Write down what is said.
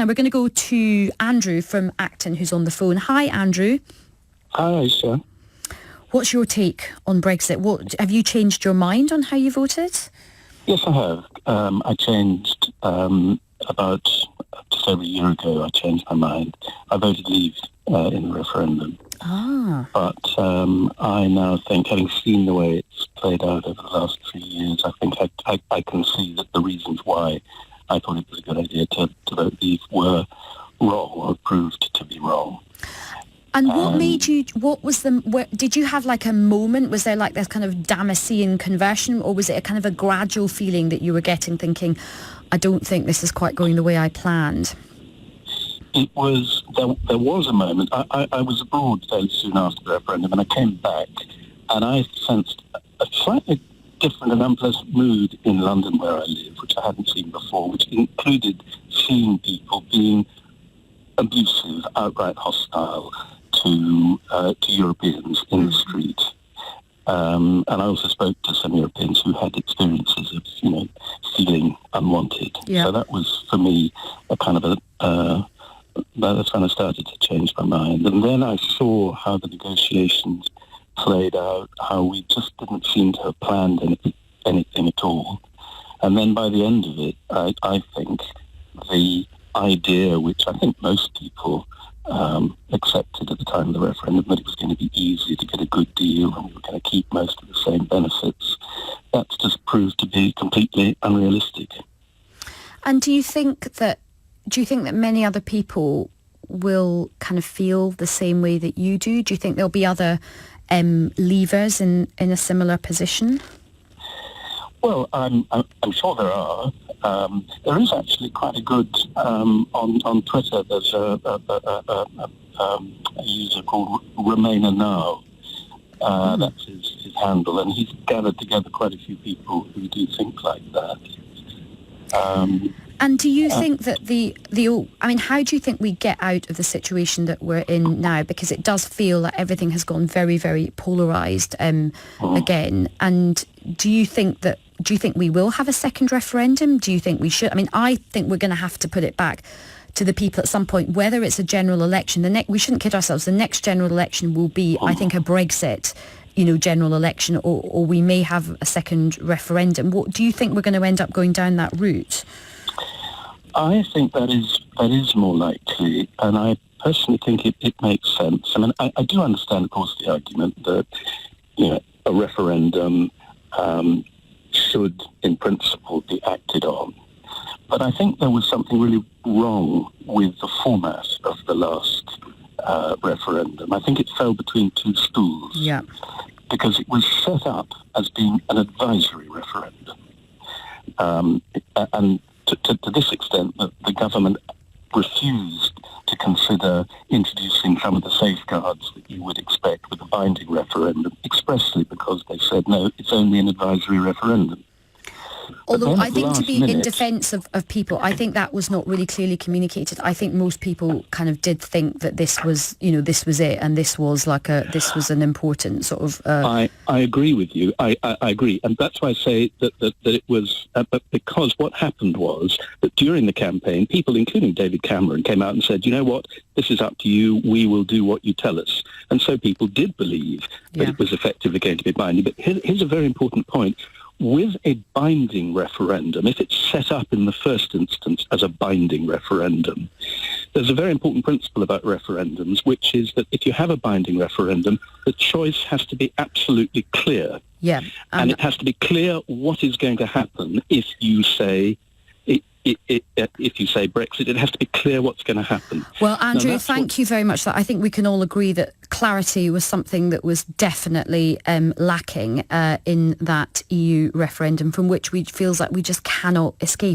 now we're going to go to Andrew from Acton, who's on the phone. Hi, Andrew. Hi, Ayesha. What's your take on Brexit? Have you changed your mind on how you voted? Yes, I have. I changed about just over a year ago. I changed my mind. I voted leave in the referendum. But I now think, having seen the way it's played out over the last 3 years, I think I can see that the reasons why I thought it was a good idea to vote leave were wrong, or proved to be wrong. And what made you, did you have like a moment? Was there like this kind of Damascene conversion, or was it a kind of a gradual feeling that you were getting, thinking, I don't think this is quite going the way I planned? It was, there was a moment. I was abroad fairly soon after the referendum, and I came back, and I sensed a slightly different and unpleasant mood in London where I live, which I hadn't seen before, which included seeing people being abusive, outright hostile to Europeans in the street. And I also spoke to some Europeans who had experiences of, feeling unwanted. Yeah. So that was, for me, a kind of that's when I started to change my mind. And then I saw how the negotiations played out, how we just didn't seem to have planned anything at all. And then by the end of it, I think the idea, which I think most people accepted at the time of the referendum, that it was going to be easy to get a good deal and we were going to keep most of the same benefits, that's just proved to be completely unrealistic. And do you think that many other people will kind of feel the same way that you do? Do you think there'll be other leavers in a similar position? Well, I'm sure there are. There is actually quite a good, on Twitter, there's a user called RemainerNow. That's his handle, and he's gathered together quite a few people who do think like that. And do you think that how do you think we get out of the situation that we're in now? Because it does feel like everything has gone very, very polarised again. And do you think we will have a second referendum? Do you think we should? I think we're going to have to put it back to the people at some point, whether it's a general election. We shouldn't kid ourselves. The next general election will be, I think, a Brexit general election, or we may have a second referendum. What do you think we're going to end up going down that route? I think that is more likely, and I personally think it makes sense. I do understand, of course, the argument that a referendum should, in principle, be acted on. But I think there was something really wrong with the format of the last referendum. I think it fell between two stools. Yeah. Because it was set up as being an advisory referendum. And to this extent, the government refused to consider introducing some of the safeguards that you would expect with a binding referendum, expressly because they said, no, it's only an advisory referendum. Although I think, to be in defence of people, I think that was not really clearly communicated. I think most people kind of did think that this was it, and this was an important sort of... I agree with you. I agree. And that's why I say that it was... but because what happened was that during the campaign, people, including David Cameron, came out and said, you know what, this is up to you, we will do what you tell us. And so people did believe that it was effectively going to be binding. But here's a very important point. With a binding referendum, if it's set up in the first instance as a binding referendum, there's a very important principle about referendums, which is that if you have a binding referendum, the choice has to be absolutely clear. Yeah. And it has to be clear what is going to happen if you say Brexit. It has to be clear what's going to happen. Well, Andrew, thank you very much. I think we can all agree that clarity was something that was definitely lacking in that EU referendum, from which feels like we just cannot escape.